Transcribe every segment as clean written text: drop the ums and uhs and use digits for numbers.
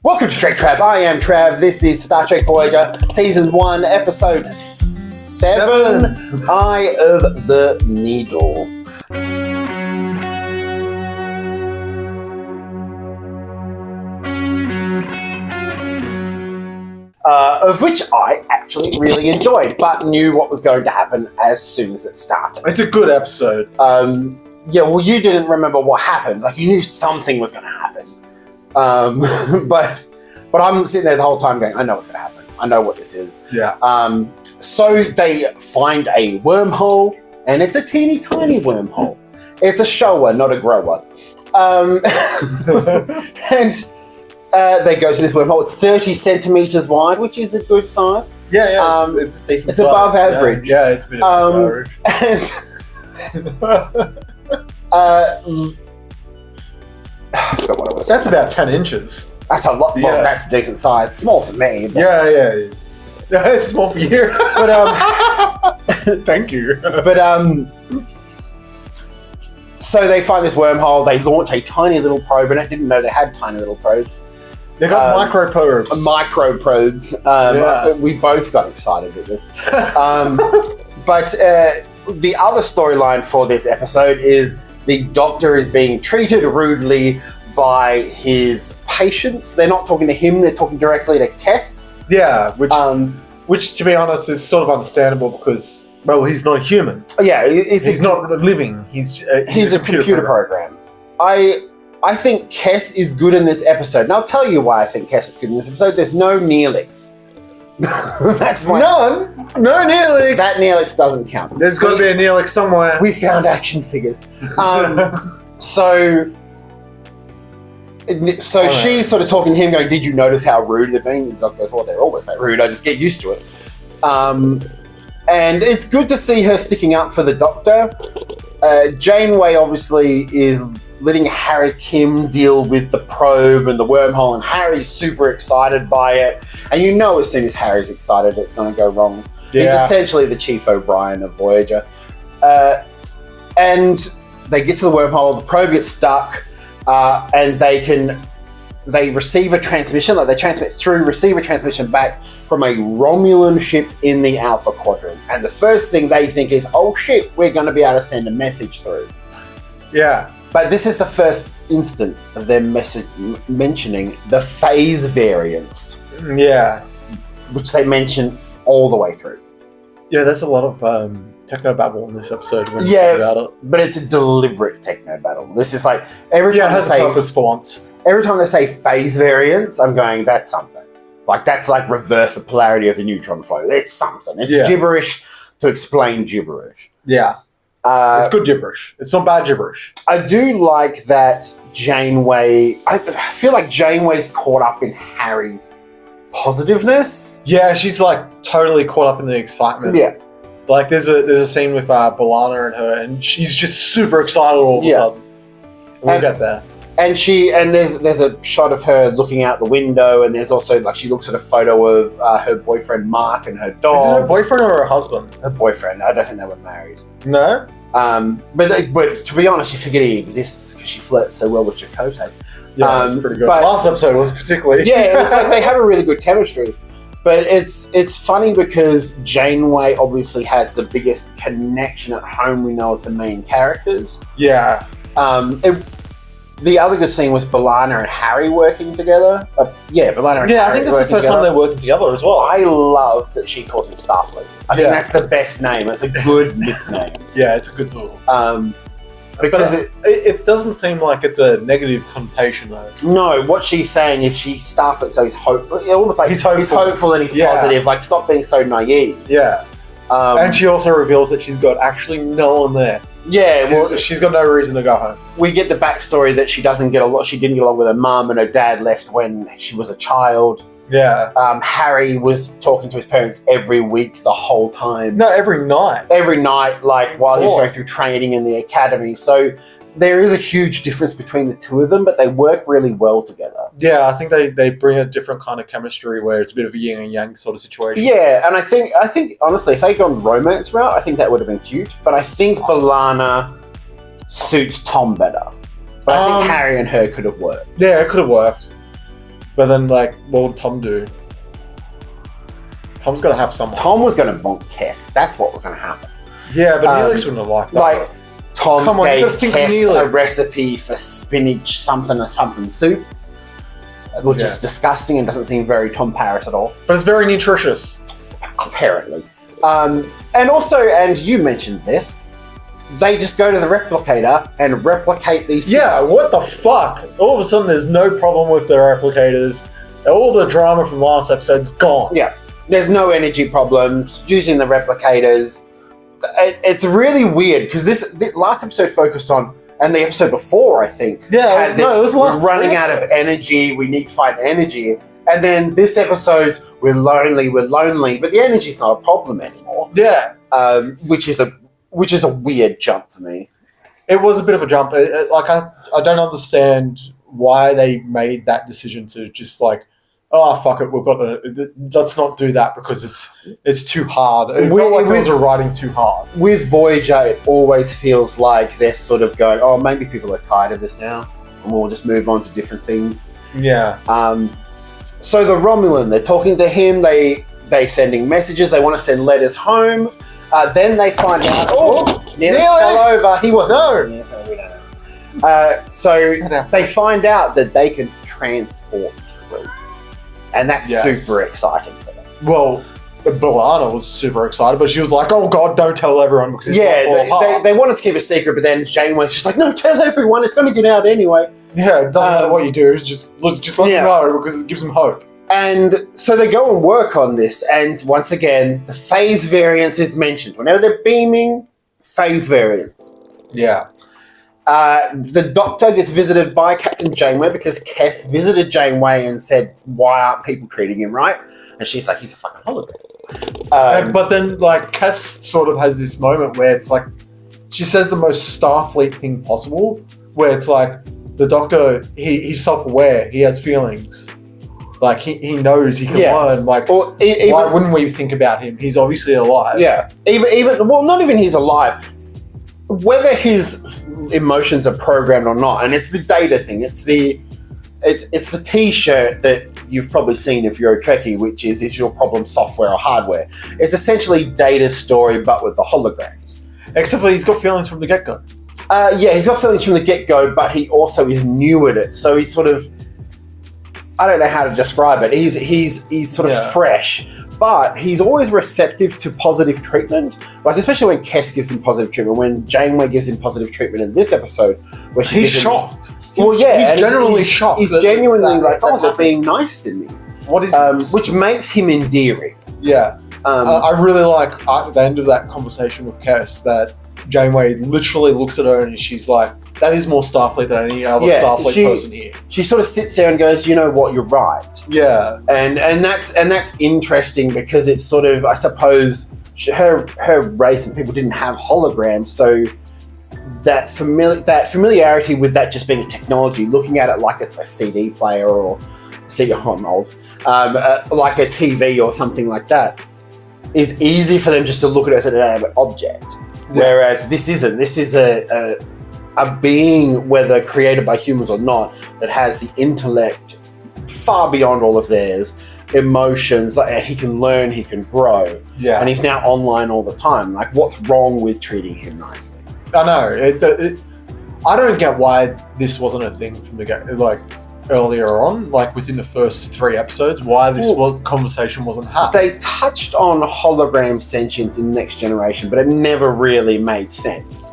Welcome to TrekTrav. I am Trav. This is Star Trek Voyager, Season 1, Episode 7, Eye of the Needle. Of which I actually really enjoyed, but knew what was going to happen as soon as it started. It's a good episode. Yeah, well, you didn't remember what happened. Like, you knew something was going to happen. But I'm sitting there the whole time going, I know what's going to happen. I know what this is. Yeah. So they find a wormhole, and it's a teeny tiny wormhole. It's a shower, not a grower. And they go to this wormhole. It's 30 centimeters wide, which is a good size. Yeah, it's decent. It's above average. Yeah, it's a bit above average. I forgot what it was. That's about 10 inches. That's a lot. Well, Yeah. that's a decent size. Small for me. But, Yeah. It's small for you. But Thank you. So they find this wormhole. They launch a tiny little probe in it. Didn't know they had tiny little probes. They got micro probes. Micro probes. Yeah. We both got excited at this. But the other storyline for this episode is the Doctor is being treated rudely by his patients. They're not talking to him. They're talking directly to Kes. Yeah, which to be honest is sort of understandable because, well, he's not a human. Yeah, He's not living. He's a computer program. I think Kes is good in this episode. And I'll tell you why I think Kes is good in this episode. There's no Neelix. That's my... No Neelix. That Neelix doesn't count. There's got to be a Neelix somewhere. We found action figures. So she's sort of talking to him, going, "Did you notice how rude they're being?" And the Doctor goes, "Well, they're always that rude. I just get used to it." And it's good to see her sticking up for the Doctor. Janeway obviously is letting Harry Kim deal with the probe and the wormhole, and Harry's super excited by it. And you know as soon as Harry's excited, it's going to go wrong. Yeah. He's essentially the Chief O'Brien of Voyager. And they get to the wormhole, the probe gets stuck, and they receive a transmission, like they receive a transmission back from a Romulan ship in the Alpha Quadrant. And the first thing they think is, oh shit, we're going to be able to send a message through. Yeah. But this is the first instance of them mentioning the phase variance. Yeah. Which they mention all the way through. Yeah, there's a lot of techno-babble in this episode when you Yeah, think about it. but it's a deliberate techno-battle. This is like, every Yeah, time it has a purpose for once. Every time they say phase variance, I'm going, that's something. Like, that's like reverse the polarity of the neutron flow. It's something. It's gibberish to explain gibberish. Yeah. It's good gibberish. It's not bad gibberish. I do like that Janeway... I feel like Janeway's caught up in Harry's positiveness. Yeah, she's like totally caught up in the excitement. Yeah. Like there's a scene with B'Elanna and her, and she's just super excited all of a sudden. We'll get there. And there's a shot of her looking out the window, and there's also, like, she looks at a photo of her boyfriend Mark and her dog. Is it her boyfriend or her husband? Her boyfriend. I don't think they were married. No? But to be honest, you forget he exists because she flirts so well with Chakotay. Yeah, that's pretty good. But last episode was particularly... Yeah, it's like they have a really good chemistry. But it's funny because Janeway obviously has the biggest connection at home we know of the main characters. Yeah. The other good scene was B'Elanna and Harry working together. B'Elanna and Harry. I think that's the first time they're working together as well. I love that she calls him Starfleet. I think that's the best name. It's a good nickname. Yeah, it's a good little. Because it doesn't seem like it's a negative connotation though. No, what she's saying is she's Starfleet, so he's hopeful. Almost like he's hopeful and he's positive. Like, stop being so naive. Yeah. And she also reveals that she's got actually no one there. Yeah, well, she's got no reason to go home. We get the backstory that she didn't get along with her mum, and her dad left when she was a child. Yeah. Harry was talking to his parents every week the whole time. No, every night. Every night, like, while he was going through training in the academy. So there is a huge difference between the two of them, but they work really well together. Yeah, I think they bring a different kind of chemistry where it's a bit of a yin and yang sort of situation. Yeah, and I think honestly, if they'd gone romance route, I think that would have been cute. But I think B'Elanna suits Tom better. But I think Harry and her could have worked. Yeah, it could have worked. But then, like, what would Tom do? Tom's got to have someone. Tom was going to bonk Kes. That's what was going to happen. Yeah, but Neelix wouldn't have liked that. Like, Tom Come on, you gave gotta think Kes Neelix. a recipe for spinach something or something soup, which is disgusting and doesn't seem very Tom Paris at all. But it's very nutritious. Apparently. And also, and you mentioned this, they just go to the replicator and replicate these Yeah, suits. what the fuck? All of a sudden, there's no problem with their replicators. All the drama from last episode's gone. Yeah. There's no energy problems using the replicators. It's really weird because this last episode focused on, and the episode before, I think, Yeah, it was last we're running out of episodes. energy, we need to find energy. And then this episode's, we're lonely, but the energy's not a problem anymore. Yeah. Which is a weird jump for me. It was a bit of a jump. I don't understand why they made that decision to just like, oh fuck it, let's not do that because it's too hard. It felt like they were writing too hard. With Voyager, it always feels like they're sort of going, oh, maybe people are tired of this now, and we'll just move on to different things. Yeah. So the Romulan, they're talking to him, they sending messages, they want to send letters home. Then they find out, Neelix fell over. He wasn't. Yeah, so we don't know. So they find out that they can transport through. And that's super exciting for them. Well, B'Elanna was super excited, but she was like, oh god, don't tell everyone because it's going to fall apart. They wanted to keep it secret, but then Janeway's just like, no, tell everyone, it's going to get out anyway. Yeah, it doesn't matter what you do, just let them know because it gives them hope. And so they go and work on this, and once again, the phase variance is mentioned. Whenever they're beaming, phase variance. Yeah. The Doctor gets visited by Captain Janeway because Kes visited Janeway and said, why aren't people treating him right? And she's like, he's a fucking hologram. But then, like, Kes sort of has this moment where it's like, she says the most Starfleet thing possible, where it's like, the Doctor, he's self-aware, he has feelings. Like, he knows, he can learn. Like, or why wouldn't we think about him? He's obviously alive. Yeah. Not even he's alive. Whether his emotions are programmed or not, and it's the data thing. It's the T-shirt that you've probably seen if you're a Trekkie, which is your problem software or hardware? It's essentially Data's story, but with the holograms. Except for he's got feelings from the get-go. He's got feelings from the get-go, but he also is new at it. So he's sort of, I don't know how to describe it. He's sort of fresh. But he's always receptive to positive treatment, like especially when Kes gives him positive treatment, when Janeway gives him positive treatment in this episode, where he's shocked. He's generally shocked. He's genuinely like, oh, they're being nice to me. What is this? Which makes him endearing. Yeah. I really like at the end of that conversation with Kes that Janeway literally looks at her and she's like, that is more Starfleet than any other Starfleet person here. She sort of sits there and goes, you know what, you're right. Yeah. And that's interesting because it's sort of, I suppose, her race and people didn't have holograms, so that familiarity with that just being a technology, looking at it like it's a CD player or I'm old, like a TV or something like that, is easy for them just to look at it as an inanimate object. Yeah. Whereas this isn't. This is a being, whether created by humans or not, that has the intellect far beyond all of theirs, emotions, like he can learn, he can grow. Yeah. And he's now online all the time. Like, what's wrong with treating him nicely? I know. I don't get why this wasn't a thing from the like earlier on, like within the first 3 episodes, why this conversation wasn't happening. They touched on hologram sentience in Next Generation, but it never really made sense.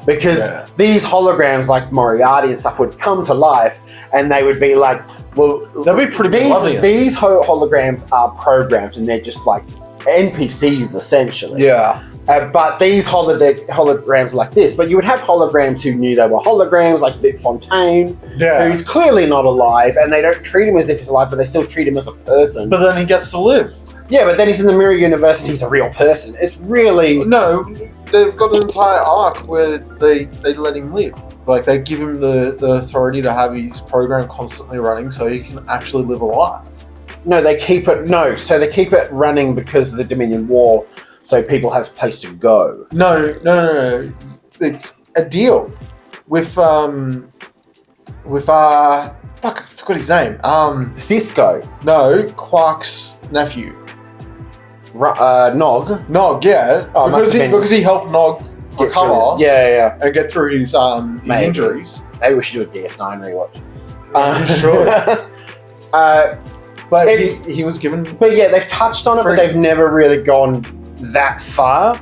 Because these holograms, like Moriarty and stuff, would come to life, and they would be like, well, they'd be pretty these holograms are programmed, and they're just like NPCs essentially. Yeah. But these holograms like this, but you would have holograms who knew they were holograms, like Vic Fontaine, who's clearly not alive, and they don't treat him as if he's alive, but they still treat him as a person. But then he gets to live. Yeah, but then he's in the mirror universe and he's a real person. It's really... No, they've got an entire arc where they let him live. Like, they give him the authority to have his program constantly running so he can actually live a life. No, they keep it running because of the Dominion War, so people have a place to go. No. It's a deal with I forgot forgot his name. Cisco. No, Quark's nephew. Nog. Nog, yeah. Oh, because he helped Nog recover Yeah. and get through his injuries. Maybe we should do a DS9 rewatch. Sure. But he was given... But yeah, they've touched on it, but they've never really gone that far.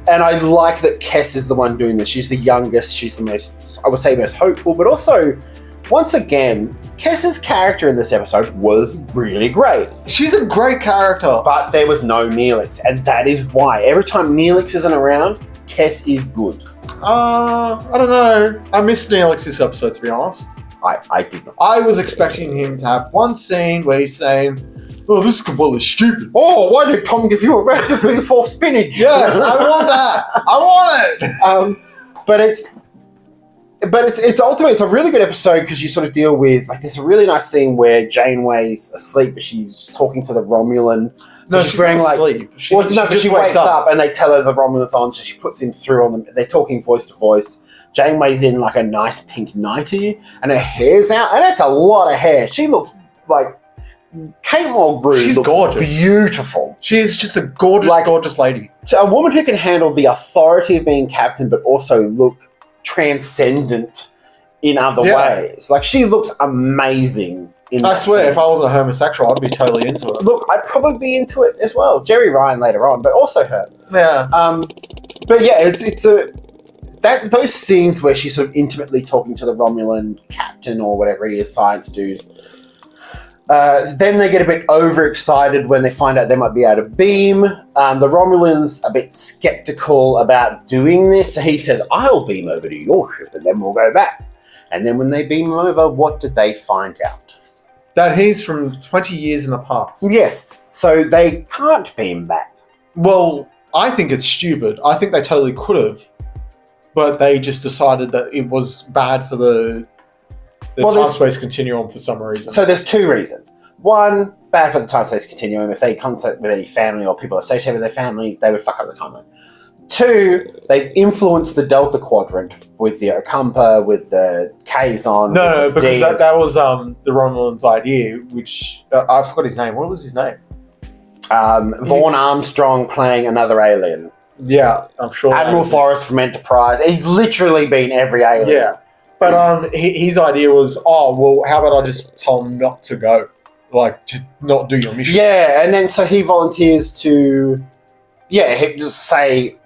And I like that Kes is the one doing this. She's the youngest. She's the most, I would say, most hopeful. But also, once again, Kes's character in this episode was really great. She's a great character. But there was no Neelix. And that is why. Every time Neelix isn't around, Kes is good. I don't know. I missed Neelix this episode, to be honest. I did not. I was expecting him to have one scene where he's saying, "Oh, this is completely stupid." Oh, why did Tom give you a recipe for spinach? Yes, I want that. I want it. But it's ultimately, it's a really good episode because you sort of deal with, like, there's a really nice scene where Janeway's asleep, but she's talking to the Romulan. So no, she's wearing not asleep. She wakes up and they tell her the Romulan's on, so she puts him through on them. They're talking voice to voice. Janeway's in like a nice pink nightie and her hair's out, and it's a lot of hair. She looks like Kate Mulgrew. She's looks gorgeous. Beautiful. She's just a gorgeous, gorgeous lady. So a woman who can handle the authority of being captain, but also look transcendent in other ways. Like, she looks amazing. I swear, if I wasn't a homosexual, I'd be totally into it. Look, I'd probably be into it as well. Jerry Ryan later on, but also her. Yeah. But yeah, it's those scenes where she's sort of intimately talking to the Romulan captain or whatever it is, science dude. Then they get a bit overexcited when they find out they might be able to beam. The Romulan's a bit skeptical about doing this. So he says, "I'll beam over to your ship and then we'll go back." And then when they beam him over, what did they find out? That he's from 20 years in the past. Yes. So they can't beam back. Well, I think it's stupid. I think they totally could have. But they just decided that it was bad for the time-space continuum for some reason. So there's two reasons. One, bad for the time-space continuum. If they contact with any family or people associated with their family, they would fuck up the timeline. Two, they've influenced the Delta Quadrant with the Okampa, with the Kazon. No, because that was the Romulan's idea, which... I forgot his name. What was his name? Vaughn Armstrong playing another alien. Yeah, I'm sure. Admiral Forrest from Enterprise. He's literally been every alien. Yeah. But his idea was, how about I just tell him not to go? Like, to not do your mission. Yeah, and then so he volunteers to, he just say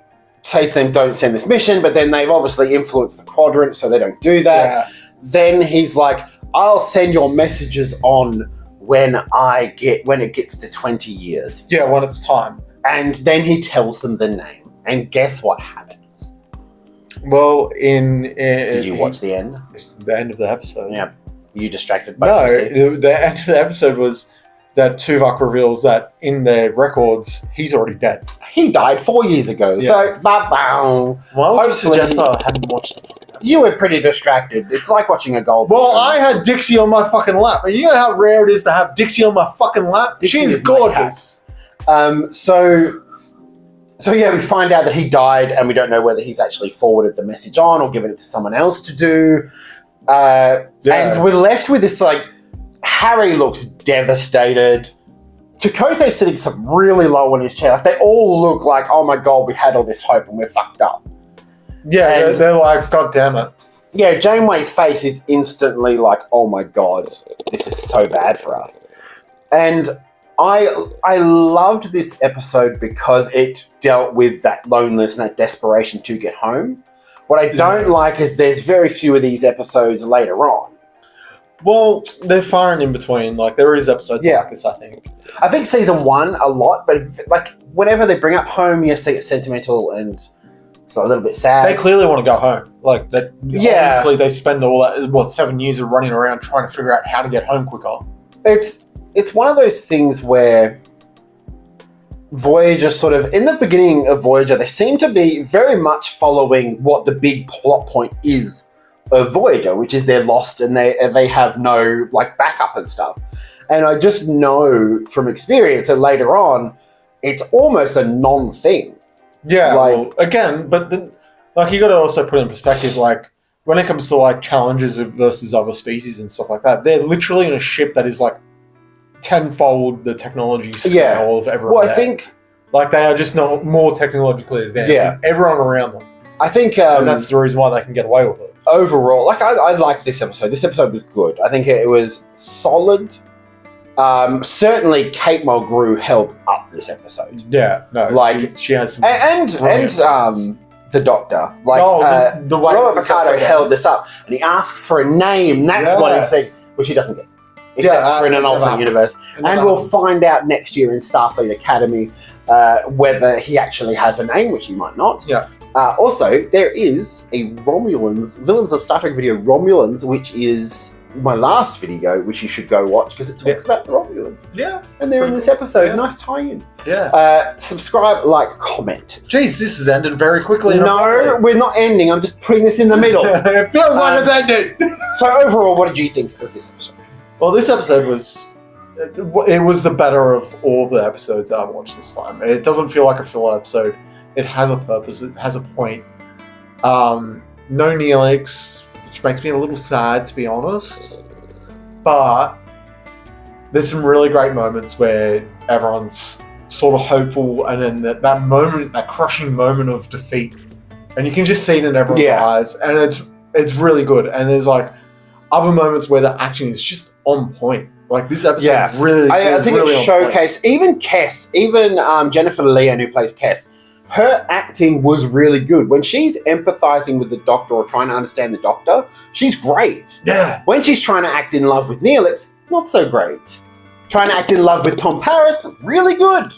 to them, don't send this mission, but then they've obviously influenced the quadrant, so they don't do that. Yeah. Then he's like, I'll send your messages on when it gets to 20 years. Yeah, when it's time. And then he tells them the name. And guess what happens? Well, did you watch the end? The end of the episode. Yeah. You distracted by No, the end of the episode was that Tuvok reveals that in their records, he's already dead. He died 4 years ago. Yeah. So, why would you suggest I hadn't watched it? You were pretty distracted. It's like watching a golf. Well, I had Dixie on my fucking lap. And you know how rare it is to have Dixie on my fucking lap? She's gorgeous. So yeah, we find out that he died, and we don't know whether he's actually forwarded the message on or given it to someone else to do. And we're left with this, like, Harry looks devastated. Chakotay's sitting really low on his chair. Like, they all look like, oh my god, we had all this hope and we're fucked up. Yeah, they're like, god damn it. Yeah, Janeway's face is instantly like, oh my god, this is so bad for us. And I loved this episode because it dealt with that loneliness and that desperation to get home. What I don't like is there's very few of these episodes later on. Well, they're far and in between. Like, there is episodes like this, I think. I think season 1 a lot, but like whenever they bring up home, you see it's sentimental and it's a little bit sad. They clearly want to go home. Like, obviously they spend all that, 7 years of running around trying to figure out how to get home quicker. It's one of those things where Voyager sort of, in the beginning of Voyager, they seem to be very much following what the big plot point is of Voyager, which is they're lost and they have no, like, backup and stuff. And I just know from experience that later on, it's almost a non-thing. Yeah, again, but you got to also put in perspective, like, when it comes to like challenges versus other species and stuff like that, they're literally in a ship that is like tenfold the technology scale of everyone. Well, there. I think like they are just not more technologically advanced than everyone around them. I think and that's the reason why they can get away with it. Overall, like I liked this episode. This episode was good. I think it was solid. Certainly, Kate Mulgrew held up this episode. Yeah, no, like she has some and the Doctor, like the way Robert Picardo held this up, and he asks for a name. That's what he said, which he doesn't get. Except for in an alternate universe, and we'll find out next year in Starfleet Academy whether he actually has a name, which he might not. Yeah. Also, there is a Romulans, Villains of Star Trek video Romulans, which is my last video, which you should go watch because it talks about the Romulans. Yeah. And they're in this episode. Yeah. Nice tie-in. Yeah. Subscribe, like, comment. Jeez, this has ended very quickly. No, we're not ending. I'm just putting this in the middle. It feels like it's ended. So overall, what did you think of this episode? Well, this episode was the better of all the episodes I've watched this time. It doesn't feel like a filler episode. It has a purpose. It has a point. No Neelix, which makes me a little sad, to be honest. But there's some really great moments where everyone's sort of hopeful, and then that moment, that crushing moment of defeat, and you can just see it in everyone's eyes, and it's really good. And there's like other moments where the action is just on point. Like this episode, really. I think really it showcased even Kes, even Jennifer Leon, who plays Kes. Her acting was really good. When she's empathizing with the Doctor or trying to understand the Doctor, she's great. Yeah. When she's trying to act in love with Neelix, not so great. Trying to act in love with Tom Paris, really good.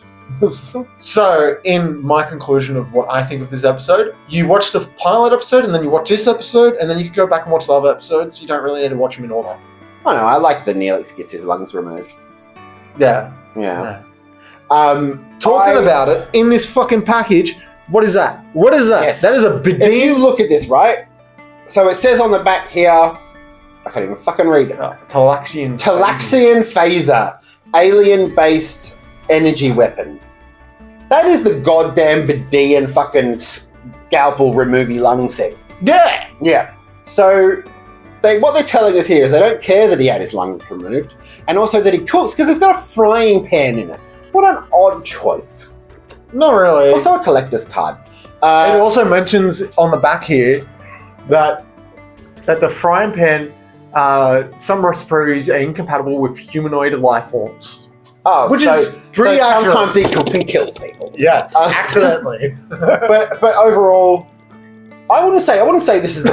So, in my conclusion of what I think of this episode, you watch the pilot episode, and then you watch this episode, and then you can go back and watch the other episodes. You don't really need to watch them in order. I know, I like the Neelix gets his lungs removed. Yeah. Talking about it, in this fucking package, what is that? What is that? Yes. That is a bidine. If you look at this, right? So it says on the back here, I can't even fucking read it. Talaxian phaser, alien-based energy weapon. That is the goddamn Vidian fucking scalpel removey lung thing. Yeah. Yeah. So what they're telling us here is they don't care that he had his lungs removed, and also that he cooks because it's got a frying pan in it. What an odd choice. Not really. Also a collector's card. It also mentions on the back here that the frying pan, some recipes are incompatible with humanoid life forms. Oh, which is pretty accurate. Sometimes he cooks and kills people. Yes, accidentally. but overall, I wouldn't say this is.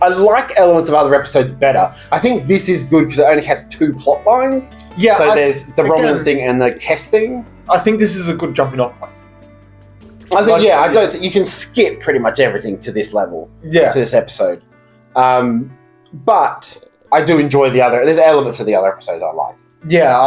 I like elements of other episodes better. I think this is good because it only has 2 plot lines. Yeah. So there's the Romulan thing and the Kes thing. I think this is a good jumping off point. I think I don't think you can skip pretty much everything to this level. Yeah. To this episode, but I do enjoy there's elements of the other episodes I like. Yeah,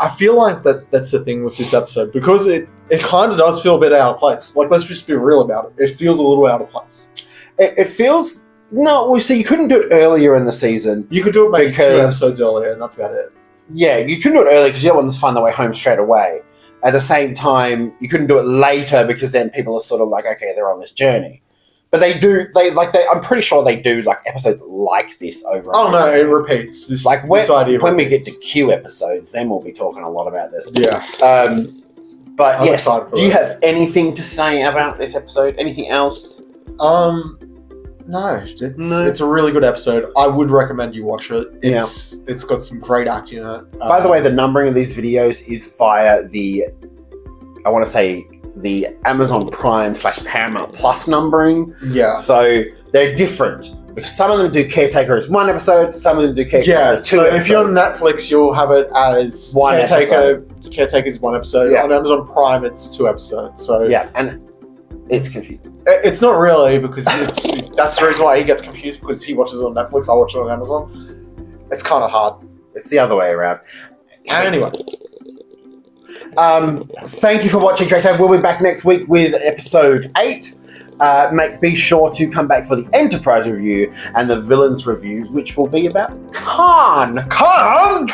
I feel like that's the thing with this episode because it kind of does feel a bit out of place. Like, let's just be real about it. It feels a little out of place. It feels. No, well, see, you couldn't do it earlier in the season. You could do it maybe 2 episodes earlier, and that's about it. Yeah, you couldn't do it earlier because you don't want them to find their way home straight away. At the same time, you couldn't do it later because then people are sort of like, okay, they're on this journey. But I'm pretty sure they do like episodes like this over and over. Oh no, it repeats. This idea when we get to Q episodes, then we'll be talking a lot about this. Yeah. But I'm yes, excited for do you this. have anything to say about this episode? Anything else? No, it's a really good episode. I would recommend you watch it. It's got some great acting in it. By the way, the numbering of these videos is via the Amazon Prime / Paramount Plus numbering. Yeah. So they're different. Because some of them do Caretaker as 1 episode, some of them do Caretaker as 2 episodes. If you're on Netflix, you'll have it as 1 episode. Caretaker's 1 episode. Yeah. On Amazon Prime, it's 2 episodes. So yeah, and it's confusing. It's not really because that's the reason why he gets confused because he watches it on Netflix, I watch it on Amazon. It's kind of hard. It's the other way around. Anyway. Thank you for watching TrekTrav. We'll be back next week with episode 8. Be sure to come back for the Enterprise review and the Villains review, which will be about Khan. Khan!